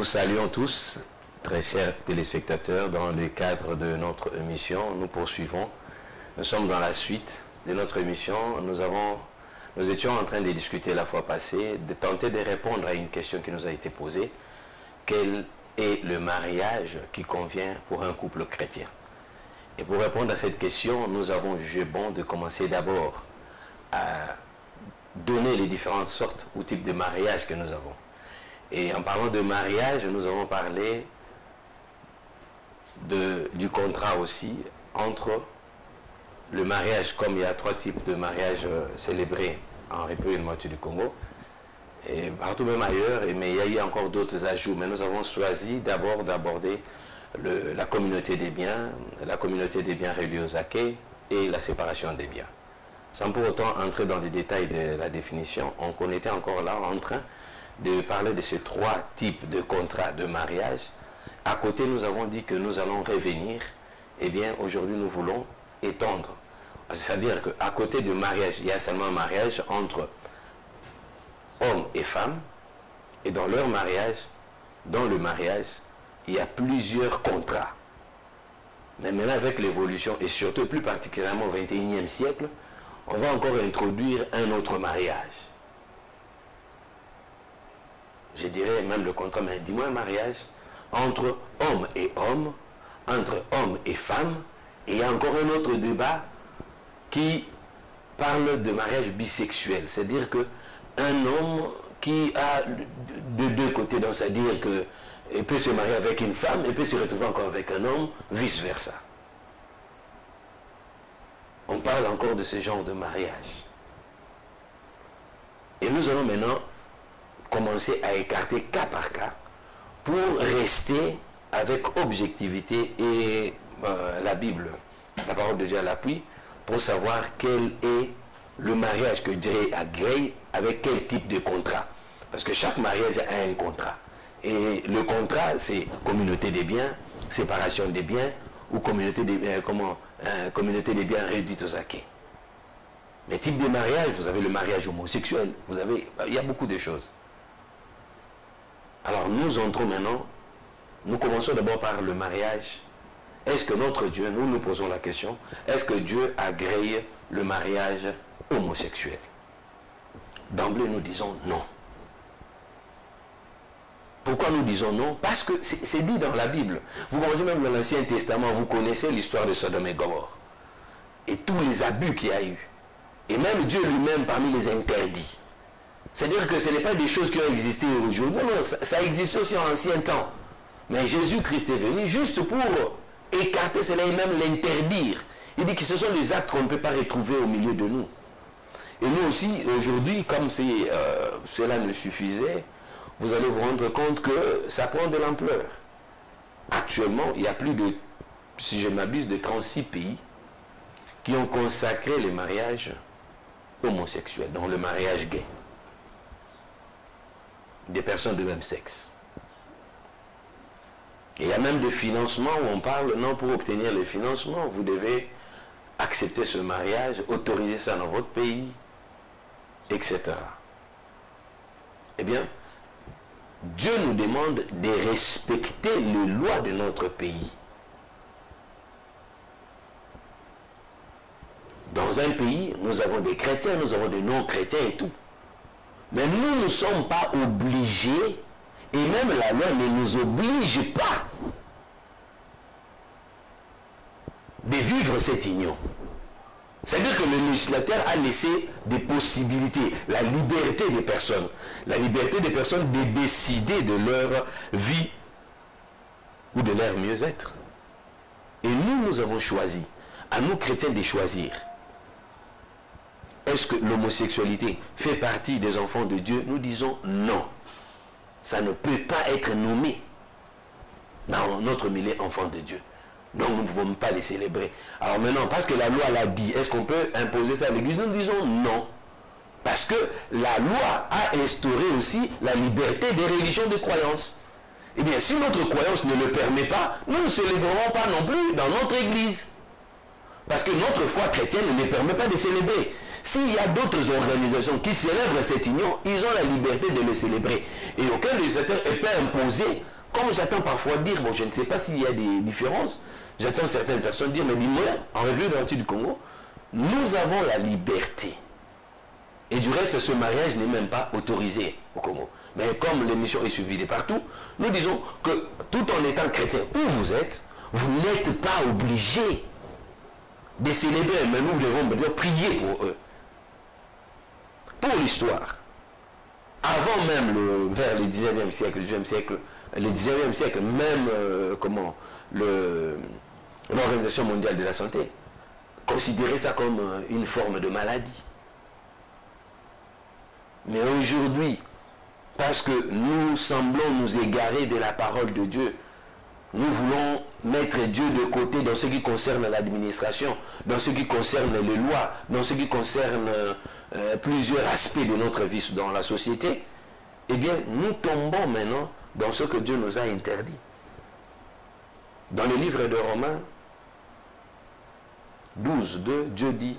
saluons tous, très chers téléspectateurs, dans le cadre de notre émission. Nous poursuivons. Nous sommes dans la suite de notre émission. Nous étions en train de discuter la fois passée, de tenter de répondre à une question qui nous a été posée. Quel est le mariage qui convient pour un couple chrétien? Et pour répondre à cette question, nous avons jugé bon de commencer d'abord à donner les différentes sortes ou types de mariage que nous avons. Et en parlant de mariage, nous avons parlé du contrat aussi entre le mariage, comme il y a 3 types de mariage célébrés en République démocratique du Congo, et partout même ailleurs, mais il y a eu encore d'autres ajouts. Mais nous avons choisi d'abord d'aborder la communauté des biens reliés aux acquis et la séparation des biens. Sans pour autant entrer dans les détails de la définition, on était encore là en train de parler de ces 3 types de contrats de mariage. À côté, nous avons dit que nous allons revenir. Eh bien, aujourd'hui, nous voulons étendre. C'est-à-dire qu'à côté du mariage, il y a seulement un mariage entre hommes et femmes. Et dans leur mariage, dans le mariage, il y a plusieurs contrats. Mais maintenant, avec l'évolution, et surtout plus particulièrement au XXIe siècle, on va encore introduire un autre mariage. Je dirais même le contrat, mais dis-moi un mariage entre hommes et hommes, entre hommes et femmes, et il y a encore un autre débat qui parle de mariage bisexuel, c'est-à-dire qu'un homme qui a de 2 côtés, donc c'est-à-dire qu'il peut se marier avec une femme et peut se retrouver encore avec un homme, vice-versa. On parle encore de ce genre de mariage. Et nous allons maintenant commencer à écarter cas par cas pour rester avec objectivité et la Bible, la parole de Dieu à l'appui, pour savoir quel est le mariage que Dieu agrée avec quel type de contrat. Parce que chaque mariage a un contrat. Et le contrat, c'est communauté des biens, séparation des biens, ou communauté des biens réduite aux acquis. Mais type de mariage, vous avez le mariage homosexuel, il y a beaucoup de choses. Alors nous entrons maintenant, nous commençons d'abord par le mariage. Est-ce que notre Dieu, nous nous posons la question, est-ce que Dieu agrée le mariage homosexuel? D'emblée nous disons non. Pourquoi nous disons non? Parce que c'est dit dans la Bible. Vous commencez même dans l'Ancien Testament, vous connaissez l'histoire de Sodome et Gomorrhe. Et tous les abus qu'il y a eu. Et même Dieu lui-même parmi les interdits. C'est-à-dire que ce n'est pas des choses qui ont existé aujourd'hui. Non, ça existe aussi en ancien temps. Mais Jésus-Christ est venu juste pour écarter cela et même l'interdire. Il dit que ce sont des actes qu'on ne peut pas retrouver au milieu de nous. Et nous aussi, aujourd'hui, comme cela ne suffisait, vous allez vous rendre compte que ça prend de l'ampleur. Actuellement, il y a plus de, si je ne m'abuse, de 36 pays qui ont consacré les mariages homosexuels, donc le mariage gay. Des personnes de même sexe. Et il y a même des financements où on parle, non, pour obtenir le financement, vous devez accepter ce mariage, autoriser ça dans votre pays, etc. Eh bien, Dieu nous demande de respecter les lois de notre pays. Dans un pays, nous avons des chrétiens, nous avons des non-chrétiens et tout. Mais nous ne sommes pas obligés, et même la loi ne nous oblige pas de vivre cette union. C'est-à-dire que le législateur a laissé des possibilités, la liberté des personnes. La liberté des personnes de décider de leur vie ou de leur mieux-être. Et nous avons choisi, à nous chrétiens de choisir. Est-ce que l'homosexualité fait partie des enfants de Dieu? Nous disons non. Ça ne peut pas être nommé dans notre milieu enfant de Dieu. Donc nous ne pouvons pas les célébrer. Alors maintenant, parce que la loi l'a dit, est-ce qu'on peut imposer ça à l'Église? Nous disons non. Parce que la loi a instauré aussi la liberté des religions de croyance. Eh bien, si notre croyance ne le permet pas, nous ne célébrerons pas non plus dans notre Église. Parce que notre foi chrétienne ne permet pas de célébrer. S'il y a d'autres organisations qui célèbrent cette union, ils ont la liberté de le célébrer. Et aucun législateur ne peut imposer Comme j'attends parfois dire, bon, je ne sais pas s'il y a des différences, j'attends certaines personnes dire, mais dis-moi, en République démocratique du Congo, nous avons la liberté. Et du reste, ce mariage n'est même pas autorisé au Congo. Mais comme l'émission est suivie de partout, nous disons que tout en étant chrétien où vous êtes, vous n'êtes pas obligé de célébrer, mais nous devons prier pour eux. Pour l'histoire, avant même vers le 19e siècle, le 19e siècle, même l'Organisation mondiale de la santé considérait ça comme une forme de maladie. Mais aujourd'hui, parce que nous semblons nous égarer de la parole de Dieu, nous voulons mettre Dieu de côté dans ce qui concerne l'administration, dans ce qui concerne les lois, dans ce qui concerne plusieurs aspects de notre vie dans la société, eh bien, nous tombons maintenant dans ce que Dieu nous a interdit. Dans le livre de Romains 12:2, Dieu dit,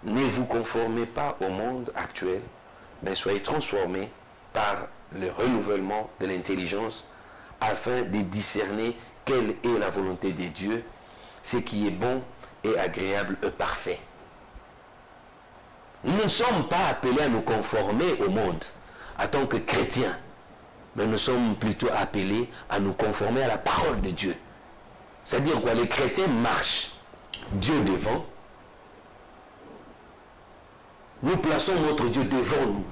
ne vous conformez pas au monde actuel, mais soyez transformés par le renouvellement de l'intelligence afin de discerner quelle est la volonté de Dieu, ce qui est bon et agréable et parfait. Nous ne sommes pas appelés à nous conformer au monde en tant que chrétiens, mais nous sommes plutôt appelés à nous conformer à la parole de Dieu. C'est-à-dire quoi? Les chrétiens marchent Dieu devant. Nous plaçons notre Dieu devant nous.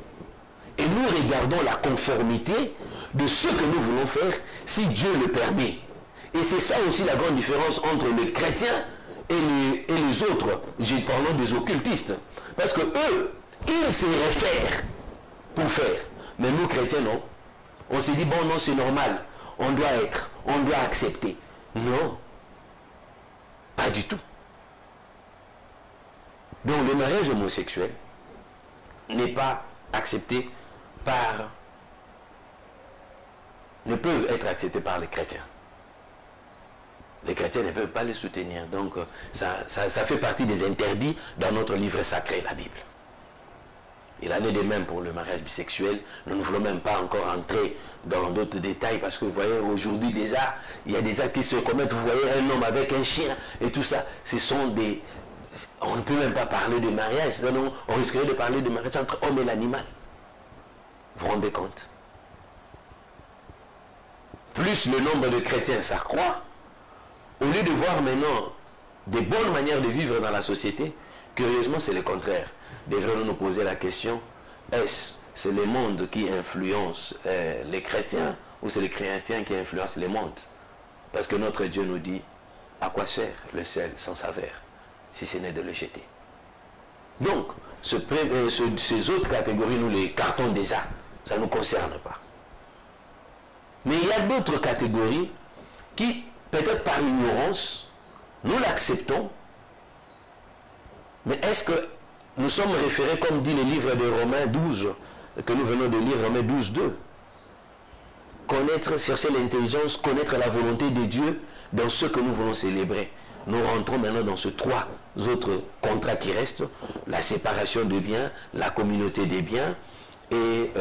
Et nous regardons la conformité de ce que nous voulons faire si Dieu le permet. Et c'est ça aussi la grande différence entre les chrétiens et les autres, parlons des occultistes. Parce que eux, ils se réfèrent pour faire. Mais nous chrétiens, non. On s'est dit, bon, non, c'est normal. On doit être, on doit accepter. Non. Pas du tout. Donc le mariage homosexuel n'est pas accepté ne peuvent être acceptés par les chrétiens. Les chrétiens ne peuvent pas les soutenir. Donc ça fait partie des interdits dans notre livre sacré, la Bible. Il en est de même pour le mariage bisexuel. Nous ne voulons même pas encore entrer dans d'autres détails parce que vous voyez, aujourd'hui déjà, il y a des actes qui se commettent. Vous voyez un homme avec un chien et tout ça. Ce sont des... On ne peut même pas parler de mariage. Sinon, on risquerait de parler de mariage entre homme et l'animal. Vous vous rendez compte? Plus le nombre de chrétiens s'accroît, au lieu de voir maintenant des bonnes manières de vivre dans la société, curieusement c'est le contraire. Devrions-nous nous poser la question, est-ce c'est le monde qui influence les chrétiens ou c'est les chrétiens qui influencent le monde? Parce que notre Dieu nous dit, à quoi sert le sel sans saveur, si ce n'est de le jeter? Donc, ces autres catégories, nous les cartons déjà, ça ne nous concerne pas. Mais il y a d'autres catégories qui, peut-être par ignorance, nous l'acceptons. Mais est-ce que nous sommes référés, comme dit le livre de Romains 12, que nous venons de lire, Romains 12:2. Connaître, chercher l'intelligence, connaître la volonté de Dieu dans ce que nous voulons célébrer. Nous rentrons maintenant dans ces trois autres contrats qui restent, la séparation des biens, la communauté des biens et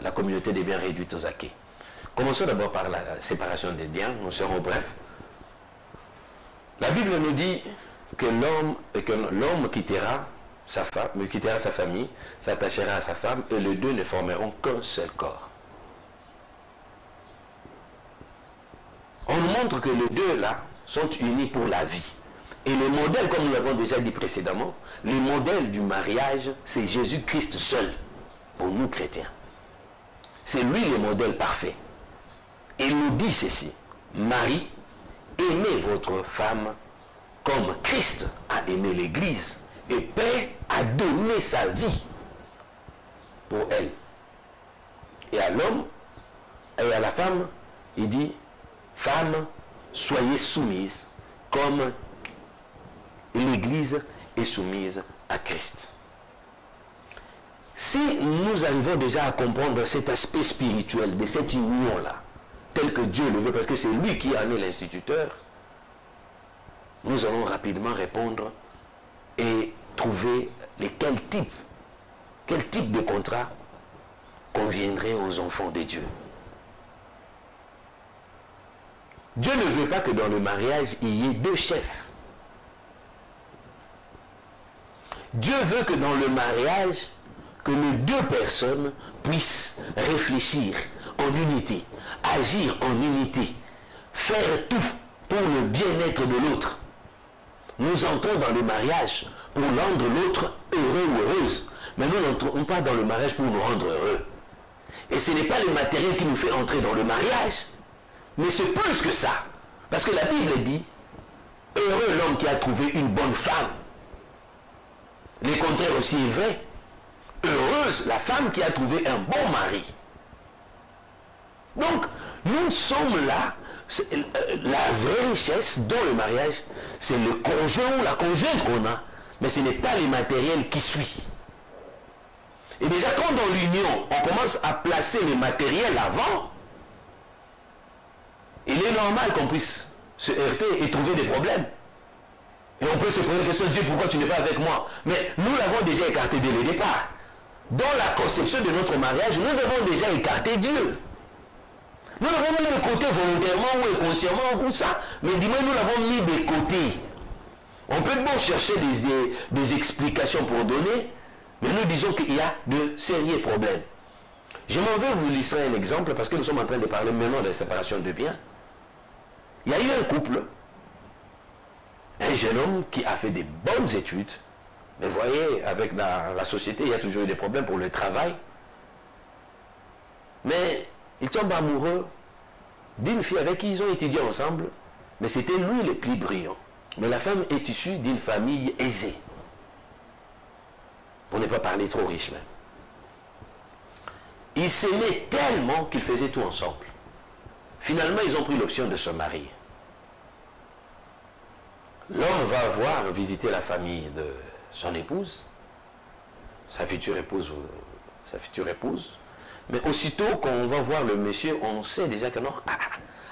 la communauté des biens réduite aux acquis. Commençons d'abord par la séparation des biens, nous serons brefs. La Bible nous dit que l'homme quittera sa femme, quittera sa famille, s'attachera à sa femme, et les deux ne formeront qu'un seul corps. On nous montre que les deux là sont unis pour la vie. Et le modèle, comme nous l'avons déjà dit précédemment, le modèle du mariage, c'est Jésus-Christ seul, pour nous chrétiens. C'est lui le modèle parfait. Il nous dit ceci, Marie, aimez votre femme comme Christ a aimé l'Église et prêt à donner sa vie pour elle. Et à l'homme et à la femme, il dit, femme, soyez soumise comme l'Église est soumise à Christ. Si nous arrivons déjà à comprendre cet aspect spirituel de cette union-là, tel que Dieu le veut, parce que c'est lui qui en est l'instituteur, nous allons rapidement répondre et trouver quel type de contrat conviendrait aux enfants de Dieu. Dieu ne veut pas que dans le mariage, il y ait deux chefs. Dieu veut que dans le mariage, que les deux personnes puissent réfléchir en unité, agir en unité, faire tout pour le bien-être de l'autre. Nous entrons dans le mariage pour rendre l'autre heureux ou heureuse. Mais nous n'entrons pas dans le mariage pour nous rendre heureux. Et ce n'est pas le matériel qui nous fait entrer dans le mariage, mais c'est plus que ça. Parce que la Bible dit, heureux l'homme qui a trouvé une bonne femme. Le contraire aussi est vrai. Heureuse la femme qui a trouvé un bon mari. Donc, nous sommes là, la vraie richesse dans le mariage, c'est le conjoint ou la conjointe qu'on a, mais ce n'est pas le matériel qui suit. Et déjà, quand dans l'union, on commence à placer le matériel avant, il est normal qu'on puisse se heurter et trouver des problèmes. Et on peut se poser la question, Dieu, pourquoi tu n'es pas avec moi? Mais nous l'avons déjà écarté dès le départ. Dans la conception de notre mariage, nous avons déjà écarté Dieu. Nous l'avons mis de côté volontairement ou inconsciemment ou ça. Mais dis-moi, nous l'avons mis de côté. On peut bon chercher des explications pour donner, mais nous disons qu'il y a de sérieux problèmes. Je m'en vais vous illustrer un exemple parce que nous sommes en train de parler maintenant de la séparation de biens. Il y a eu un couple, un jeune homme qui a fait des bonnes études, mais vous voyez, avec la société, il y a toujours eu des problèmes pour le travail. Mais il tombe amoureux d'une fille avec qui ils ont étudié ensemble, mais c'était lui le plus brillant. Mais la femme est issue d'une famille aisée. Pour ne pas parler trop riche même. Ils s'aimaient tellement qu'ils faisaient tout ensemble. Finalement, ils ont pris l'option de se marier. L'homme va voir visiter la famille de son épouse, sa future épouse, mais aussitôt qu'on va voir le monsieur, on sait déjà que non,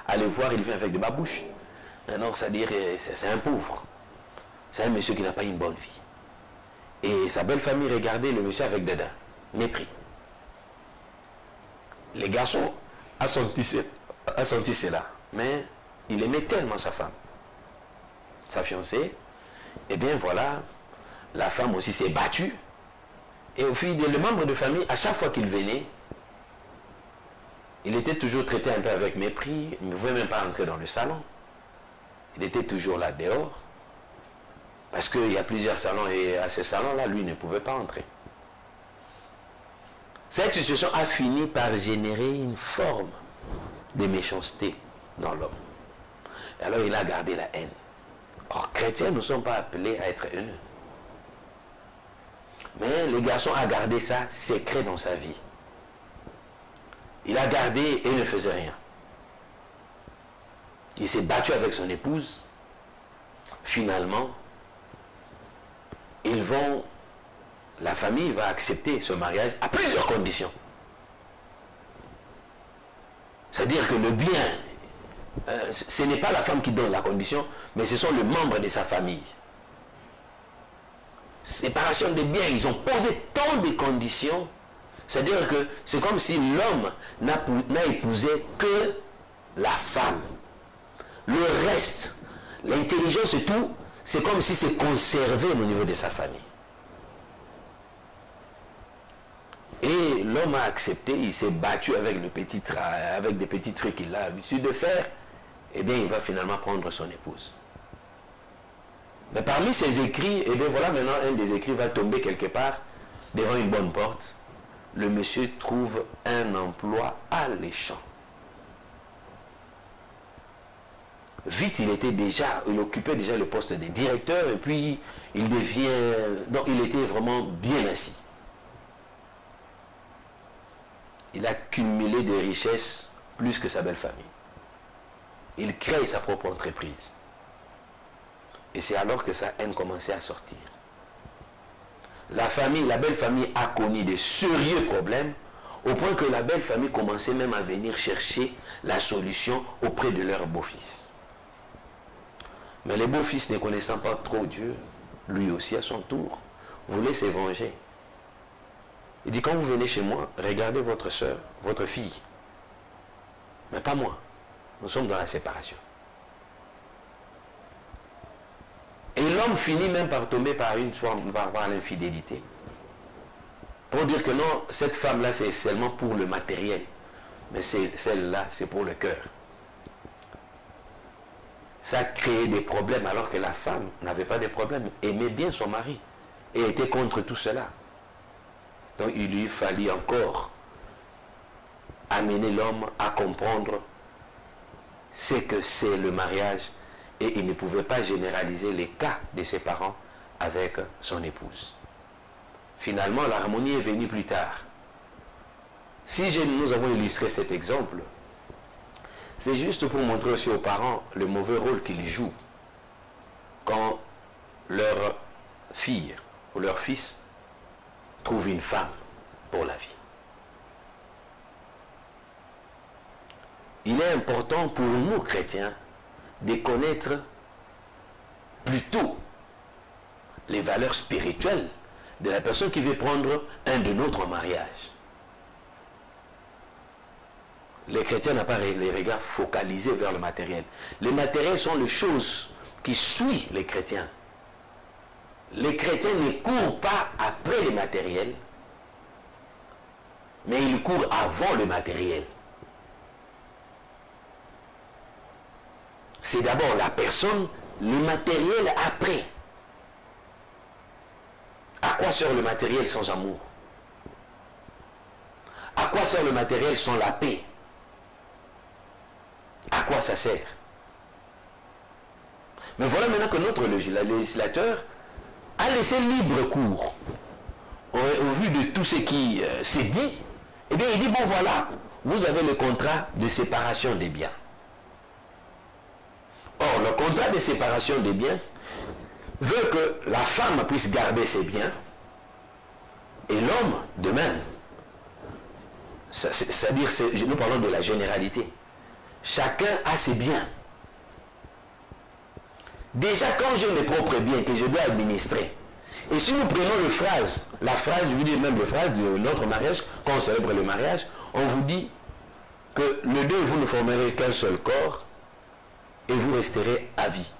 allez voir, il vient avec de babouches. Non, c'est-à-dire, c'est un pauvre. C'est un monsieur qui n'a pas une bonne vie. Et sa belle famille regardait le monsieur avec dédain, mépris. Les garçons a senti cela, mais il aimait tellement sa femme, sa fiancée. Et bien voilà, la femme aussi s'est battue. Et au fil des membres de famille, à chaque fois qu'il venait, il était toujours traité un peu avec mépris. Il ne pouvait même pas entrer dans le salon. Il était toujours là dehors. Parce qu'il y a plusieurs salons et à ce salon-là, lui ne pouvait pas entrer. Cette situation a fini par générer une forme de méchanceté dans l'homme. Alors il a gardé la haine. Or, chrétiens ne sont pas appelés à être haineux. Mais le garçon a gardé ça secret dans sa vie. Il a gardé et ne faisait rien. Il s'est battu avec son épouse. Finalement, la famille va accepter ce mariage à plusieurs conditions. C'est-à-dire que le bien, ce n'est pas la femme qui donne la condition, mais ce sont les membres de sa famille. Séparation des biens, ils ont posé tant de conditions. C'est-à-dire que c'est comme si l'homme n'a épousé que la femme. Le reste, l'intelligence et tout, c'est comme si c'est conservé au niveau de sa famille. Et l'homme a accepté, il s'est battu avec des petits trucs qu'il a l'habitude de faire. Eh bien, il va finalement prendre son épouse. Mais parmi ces écrits, eh bien voilà, maintenant un des écrits va tomber quelque part devant une bonne porte. Le monsieur trouve un emploi alléchant. Vite, il occupait déjà le poste de directeur et puis il était vraiment bien assis. Il a cumulé des richesses plus que sa belle famille. Il crée sa propre entreprise. Et c'est alors que sa haine commençait à sortir. La belle famille a connu de sérieux problèmes au point que la belle famille commençait même à venir chercher la solution auprès de leur beau-fils. Mais le beau-fils, ne connaissant pas trop Dieu, lui aussi à son tour, voulait se venger. Il dit, quand vous venez chez moi, regardez votre soeur, votre fille. Mais pas moi. Nous sommes dans la séparation. l'homme finit même par tomber par l'infidélité. Pour dire que non, cette femme-là, c'est seulement pour le matériel. Mais celle-là, c'est pour le cœur. Ça a créé des problèmes alors que la femme n'avait pas de problèmes, aimait bien son mari et était contre tout cela. Donc il lui fallait encore amener l'homme à comprendre ce que c'est le mariage et il ne pouvait pas généraliser les cas de ses parents avec son épouse. Finalement, l'harmonie est venue plus tard. Si nous avons illustré cet exemple, c'est juste pour montrer aussi aux parents le mauvais rôle qu'ils jouent quand leur fille ou leur fils trouve une femme pour la vie. Il est important pour nous chrétiens de connaître plutôt les valeurs spirituelles de la personne qui veut prendre un de notre mariage. Les chrétiens n'ont pas les regards focalisés vers le matériel. Les matériels sont les choses qui suivent les chrétiens. Les chrétiens ne courent pas après le matériel, mais ils courent avant le matériel. C'est d'abord la personne, le matériel après. À quoi sert le matériel sans amour? À quoi sert le matériel sans la paix? À quoi ça sert? Mais voilà maintenant que notre législateur a laissé libre cours au vu de tout ce qui s'est dit. Eh bien, il dit, bon voilà, vous avez le contrat de séparation des biens. Or, le contrat de séparation des biens veut que la femme puisse garder ses biens et l'homme de même. C'est-à-dire, nous parlons de la généralité. Chacun a ses biens. Déjà, quand j'ai mes propres biens que je dois administrer, et si nous prenons la phrase, je vous dis même la phrase de notre mariage, quand on célèbre le mariage, on vous dit que le deux, vous ne formerez qu'un seul corps et vous resterez à vie.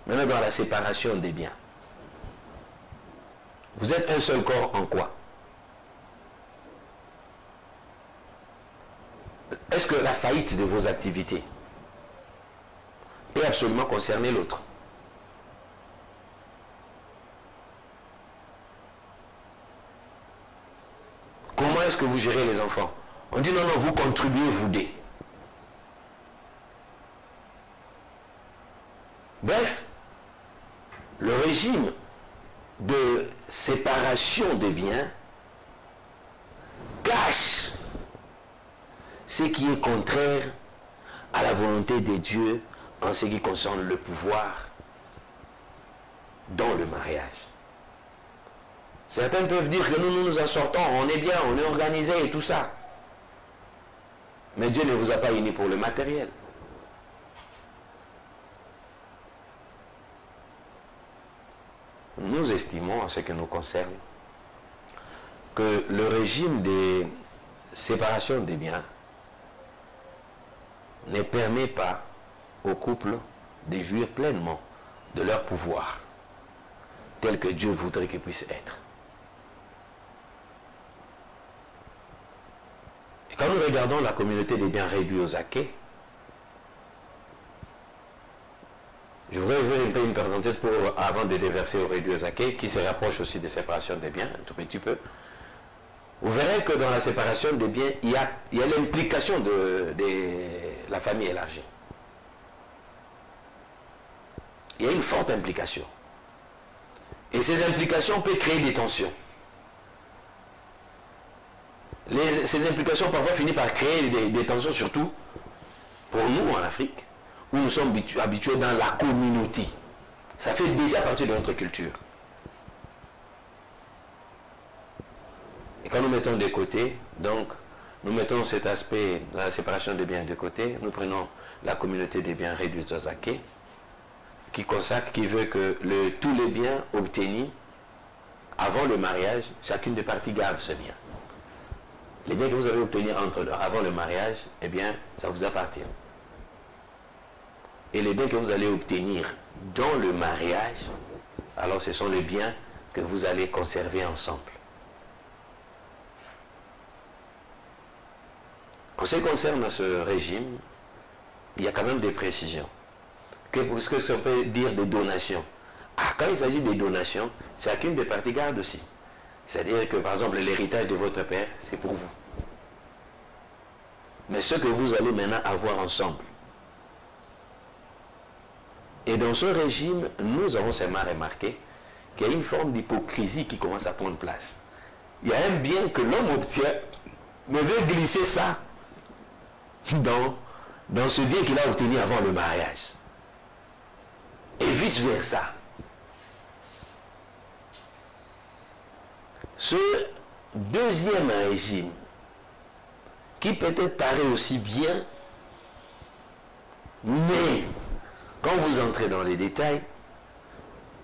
Maintenant, dans la séparation des biens, vous êtes un seul corps en quoi? Est-ce que la faillite de vos activités peut absolument concerner l'autre? Comment est-ce que vous gérez les enfants? On dit non, non, vous contribuez, vous deux. Bref, le régime de séparation des biens cache ce qui est contraire à la volonté de Dieu en ce qui concerne le pouvoir dans le mariage. Certains peuvent dire que nous nous en sortons, on est bien, on est organisé et tout ça. Mais Dieu ne vous a pas unis pour le matériel. Nous estimons, en ce qui nous concerne, que le régime de séparation des biens ne permet pas aux couples de jouir pleinement de leur pouvoir, tel que Dieu voudrait qu'il puisse être. Et quand nous regardons la communauté des biens réduits aux acquets, je voudrais ouvrir une parenthèse avant de déverser aux réduits aux acquets, qui se rapproche aussi des séparations des biens, un tout petit peu. Vous verrez que dans la séparation des biens, il y a l'implication de la famille élargie. Il y a une forte implication. Et ces implications peuvent créer des tensions. Ces implications parfois finissent par créer des tensions, surtout pour nous en Afrique, où nous sommes habitués dans la communauté. Ça fait déjà partie de notre culture. Et quand nous mettons de côté, donc, nous mettons cet aspect, la séparation des biens de côté, nous prenons la communauté des biens réduits aux acquets, qui consacre, qui veut que tous les biens obtenus avant le mariage, chacune des parties garde ce bien. Les biens que vous avez obtenus avant le mariage, eh bien, ça vous appartient. Et les biens que vous allez obtenir dans le mariage, alors ce sont les biens que vous allez conserver ensemble. En ce qui concerne ce régime, il y a quand même des précisions. Qu'est-ce que ça peut dire des donations? Quand il s'agit des donations, chacune des parties garde aussi. C'est-à-dire que, par exemple, l'héritage de votre père, c'est pour vous. Mais ce que vous allez maintenant avoir ensemble. Et dans ce régime, nous avons seulement remarqué qu'il y a une forme d'hypocrisie qui commence à prendre place. Il y a un bien que l'homme obtient, mais veut glisser ça dans ce bien qu'il a obtenu avant le mariage. Et vice-versa. Ce deuxième régime, qui peut-être paraît aussi bien, mais quand vous entrez dans les détails,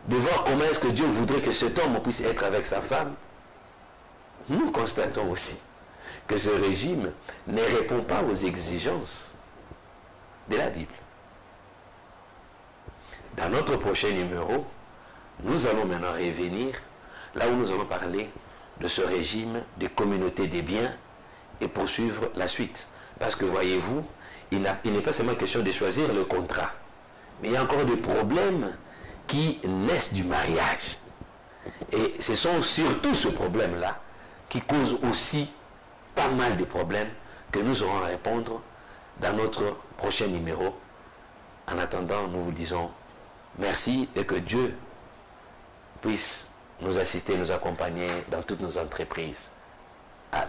de voir comment est-ce que Dieu voudrait que cet homme puisse être avec sa femme, nous constatons aussi que ce régime ne répond pas aux exigences de la Bible. Dans notre prochain numéro, nous allons maintenant revenir là où nous allons parler de ce régime de communauté des biens et poursuivre la suite. Parce que voyez-vous, il n'est pas seulement question de choisir le contrat, mais il y a encore des problèmes qui naissent du mariage. Et ce sont surtout ce problème-là qui cause aussi pas mal de problèmes que nous aurons à répondre dans notre prochain numéro. En attendant, nous vous disons merci et que Dieu puisse nous assister, nous accompagner dans toutes nos entreprises. Amen.